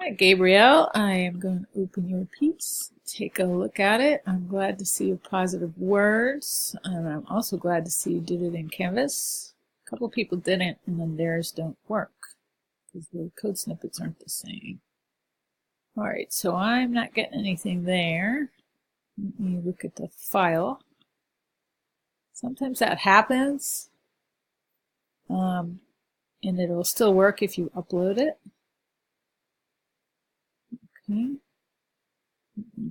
Hi, Gabrielle. I am going to open your piece, take a look at it. I'm glad to see your positive words, and I'm also glad to see you did it in Canvas. A couple people didn't, and then theirs don't work because the code snippets aren't the same. All right, so I'm not getting anything there. Let me look at the file. Sometimes that happens, and it'll still work if you upload it. Okay.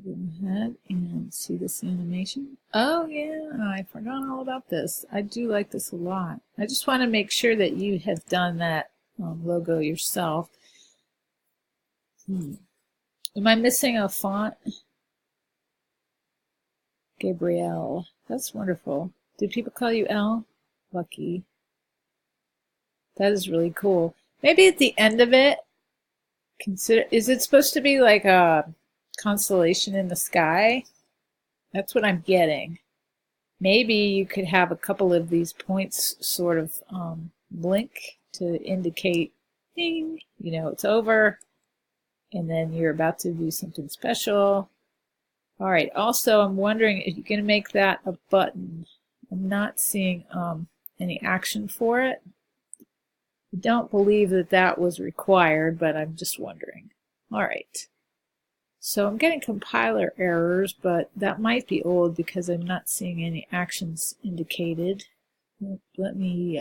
Go ahead and see this animation. Oh yeah, I forgot all about this. I do like this a lot. I just want to make sure that you have done that logo yourself. Am I missing a font? Gabrielle. That's wonderful. Do people call you Elle? Lucky. That is really cool. Maybe at the end of it, consider, is it supposed to be like a constellation in the sky? That's what I'm getting. Maybe you could have a couple of these points sort of blink to indicate, ding, it's over, and then you're about to do something special. All right, also I'm wondering if you're going to make that a button. I'm not seeing any action for it. I don't believe that that was required, but I'm just wondering. All right. So I'm getting compiler errors, but that might be old because I'm not seeing any actions indicated. Let me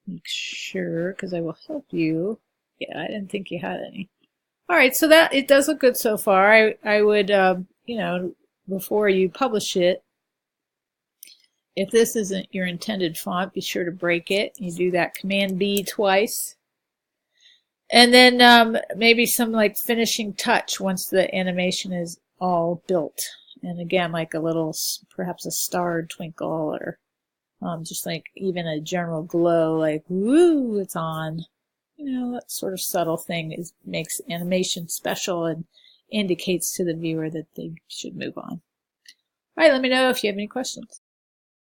make sure, because I will help you. Yeah, I didn't think you had any. All right, so that it does look good so far. I would, before you publish it, if this isn't your intended font, be sure to break it. You do that Command B twice. And then maybe some like finishing touch once the animation is all built. And again, like a little, perhaps a starred twinkle, or just like even a general glow, like, woo, it's on. That sort of subtle thing makes animation special and indicates to the viewer that they should move on. All right, let me know if you have any questions.